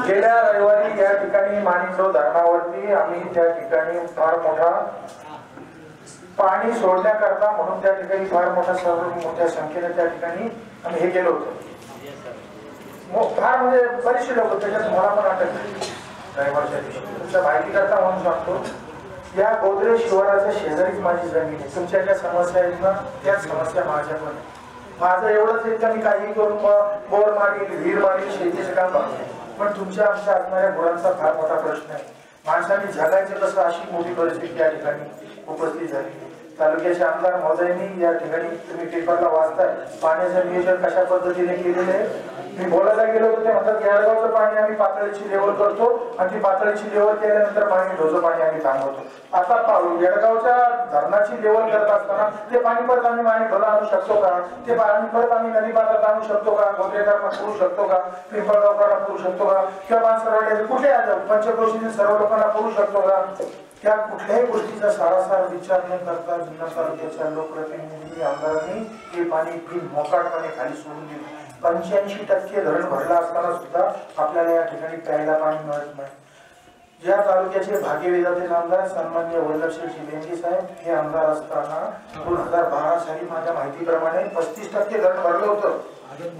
गेल्या रविवारी या ठिकाणी माणिकजोग धरणावरती आम्ही त्या ठिकाणी फार मोठा पाणी सोडण्याकरता म्हणून त्या ठिकाणी फार मोठ्या संख्येने त्या ठिकाणी आम्ही हे केलं होतं. फार म्हणजे बरेचसे लोक त्याच्यात मला पण अटक ड्रायव्हरच्या दिवशी तुमच्या माहिती करता म्हणून सांगतो. या गोदरेज शिवाराच्या शेजारीच माझी जमीन आहे. तुमच्या ज्या समस्या आहेत ना त्याच समस्या माझ्या पण आहे. माझं एवढंच आहे का मी काही करून बोर मारील विहीर मारील शेतीचं काम करतो पण तुमच्या आमच्या असणाऱ्या गुरांचा फार मोठा प्रश्न आहे. माणसांनी जगायचं कसं अशी मोठी परिस्थिती या ठिकाणी उपस्थित झाली. तालुक्याचे आमदार महोदयांनी या ठिकाणी तुम्ही पेपरला वाचताय पाण्याचं नियोजन कशा पद्धतीने केलेलं आहे. मी बोलायला गेलो तर ते म्हणतात येडगावचं पाणी आम्ही पातळीची लेवल करतो आणि ती पातळीची लेवल केल्यानंतर पाणी ढोचं पाणी आम्ही थांबवतो. आता येडगावच्या धरणाची लेवल करत असताना ते पाणी परत आम्ही ढोला आणू शकतो का? ते पाणी परत आम्ही नदी पात्रात आणू शकतो का? गोत्रेकरांना पुरू शकतो का? पिंपळगावकरांना पुरू शकतो का? किंवा मानसरोवर कुठे पंचक्रोशीतील सर्व लोकांना पुरू शकतो का? त्या कुठल्याही गोष्टीचा सारासार विचार न करता जुन्नर तालुक्याच्या लोकप्रतिनिधींनी आमदारांनी हे पाणी मोकाटपणे खाली सोडून दिले. 85% धरण भरला असताना सुद्धा आपल्याला या ठिकाणी प्यायला पाणी मिळत नाही. ज्या तालुक्याचे भाग्यविधाते आमदार सन्माननीय वल्लभशेठ बेंगे साहेब हे आमदार असताना 2012 साली माझ्या माहितीप्रमाणे 35% धरण भरलं होतं.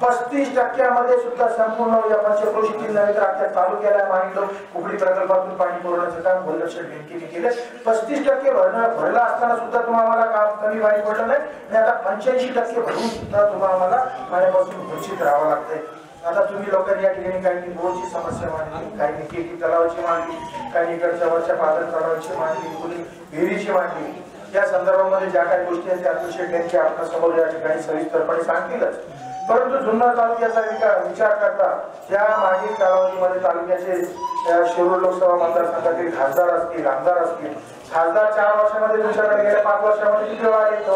35% सुद्धा संपूर्ण या पंचक्रोशीतील नव्हे तर अख्ख्या तालुक्याला माणिकजोग कुकडी प्रकल्पातून पाणी पुरवण्याचं काम वल्लभशेठ बेंगेंनी केलं. 35% भरला असताना सुद्धा तुम्हाला काम कमी पाणी पडलं नाही आणि आता 85% भरून सुद्धा तुम्हाला पाण्यापासून वंचित राहावं लागतंय. आता तुम्ही लोकांनी या ठिकाणी काही बोरची समस्या मांडली, काही केटी तलावाची मांडली, काही इकडच्या वरच्या पादर तलावाची मांडली, कुणी विहिरीची मांडली. या संदर्भामध्ये ज्या काही गोष्टी आहेत त्या अतिशय बेंगे आपल्या समोर या ठिकाणी सविस्तरपणे सांगतीलच. परंतु जुन्नर तालुक्याचा विचार करता या मागील कालावधीमध्ये तालुक्याचे शिरूर लोकसभा मतदारसंघातील खासदार असतील आमदार असतील खासदार 4 वर्षामध्ये तुमच्याकडे गेल्या 5 वर्षामध्ये किती वेळा येतो.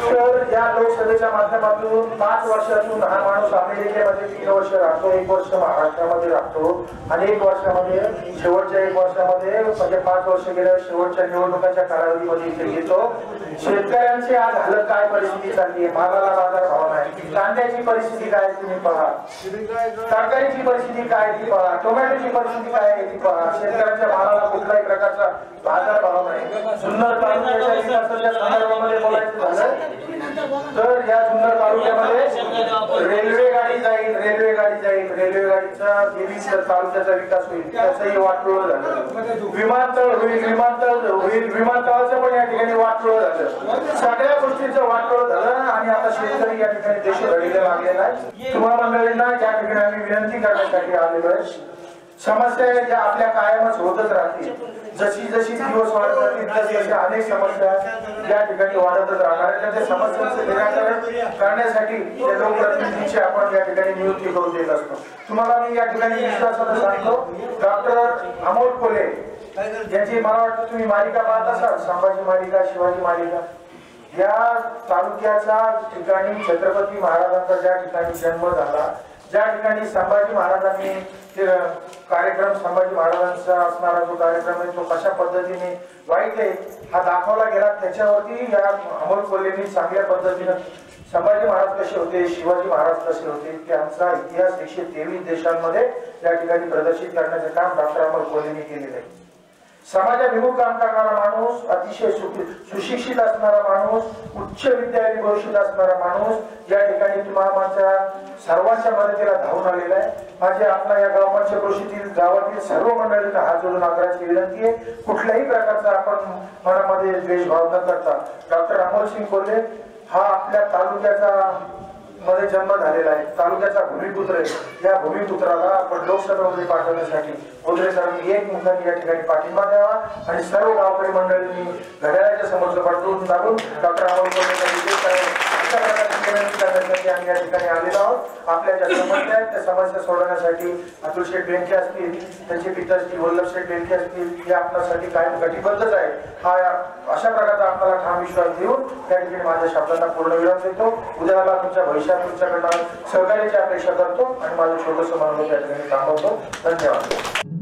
तर या लोकसभेच्या माध्यमातून 5 वर्षातून हा माणूस अमेरिकेमध्ये 3 वर्ष राहतो, 1 वर्ष महाराष्ट्रामध्ये राहतो आणि 1 वर्षामध्ये शेवटच्या 1 वर्षामध्ये म्हणजे 5 वर्ष गेल्या शेवटच्या निवडणुकांच्या कालावधीमध्ये इथे येतो. शेतकऱ्यांची आज हालत काय परिस्थिती चालली आहे. मालाला बाजार भाव नाही. कांद्याची परिस्थिती काय तुम्ही पहा, तरकारीची परिस्थिती काय ती पहा, टोमॅटोची परिस्थिती काय आहे ती पहा. शेतकऱ्यांच्या मालाला कुठल्याही प्रकारचा बाजार भाव नाही. जुन्नर तालुक्याच्या विकासाच्या संदर्भामध्ये बोलायचं झालं तर या जुन्नर तालुक्यामध्ये रेल्वे गाडी जाईल, रेल्वे गाडीचा देवी तालुक्याचा विकास होईल त्याचंही वाटोळ झालं. विमानतळ होईल, विमानतळाचं पण या ठिकाणी वाटोळ झालं. सगळ्या गोष्टींचं वाटोळ झालं आणि आता शेतकरी या ठिकाणी देश घडीला लागलेला आहे. तुम्हा मंडळींना या ठिकाणी आम्ही विनंती करण्यासाठी आलेलो आहे. समस्या ज्या आपल्या कायमच होतच राहतील. जशी जशी दिवस वाढत जातील तशी अनेक समस्या या ठिकाणी वाढतच राहणार. त्या समस्यांचं निराकरण करण्यासाठी त्या लोकप्रतिनिधींची आपण या ठिकाणी नियुक्ती करून देत असतो. तुम्हाला मी या ठिकाणी विश्वासाने सांगतो डॉक्टर अमोल कोल्हे यांची मला वाटतं तुम्ही मालिका पाहत असाल, संभाजी मालिका, शिवाजी मालिका. या तालुक्याच्या ठिकाणी छत्रपती महाराजांचा ज्या ठिकाणी जन्म झाला, ज्या ठिकाणी संभाजी महाराजांनी कार्यक्रम संभाजी महाराजांचा असणारा जो कार्यक्रम आहे तो कशा पद्धतीने वाईट आहे हा दाखवला गेला. त्याच्यावरती या अमोल कोल्हेंनी चांगल्या पद्धतीने संभाजी महाराज कसे होते, शिवाजी महाराज कसे होते त्यांचा इतिहास 123 देशांमध्ये या ठिकाणी प्रदर्शित करण्याचे काम डॉक्टर अमोल कोल्हेंनी केलेले आहे. समाजाभिमुख काम करणारा माणूस, अतिशय सुशिक्षित असणारा माणूस, उच्च विद्यालय घोषित असणारा माणूस या ठिकाणी तुम्हाला सर्वांच्या मदतीला धावून आलेला आहे. माझी आपल्या या गाव पंचक्रोशीतील गावातील सर्व मंडळींना हात जोडून आग्रहाची विनंती आहे. कुठल्याही प्रकारचा आपण मनामध्ये द्वेषभाव न करता डॉक्टर अमोल सिंग कोल्हे हा आपल्या तालुक्याचा मध्ये जन्म झालेला आहे, तालुक्याचा भूमिपुत्र आहे. या भूमिपुत्राला आपण लोकसभेमध्ये पाठवण्यासाठी गोदरेकरांनी एक मुखाने या ठिकाणी पाठिंबा द्यावा आणि सर्व गावकरी मंडळींनी घड्याळाच्या समोरचं पडून लागून डॉक्टर अमोल कोल्हे आम्ही या ठिकाणी आलेलो आहोत. आपल्या ज्या समस्या आहेत त्या समस्या सोडवण्यासाठी अतुल शेठ बेंके असतील, त्यांचे पिताश्री वल्लभशेठ बेंके असतील, हे आपल्यासाठी कायम कटिबद्धच आहे. हा अशा प्रकारचा आपल्याला ठाम विश्वास देऊन त्या ठिकाणी माझ्या शब्दांना पूर्णविराम देतो. उद्याला तुमच्या भविष्यात तुमच्याकडनं सहकार्याची अपेक्षा करतो आणि माझं छोटंसं मनोगत या ठिकाणी थांबवतो. धन्यवाद.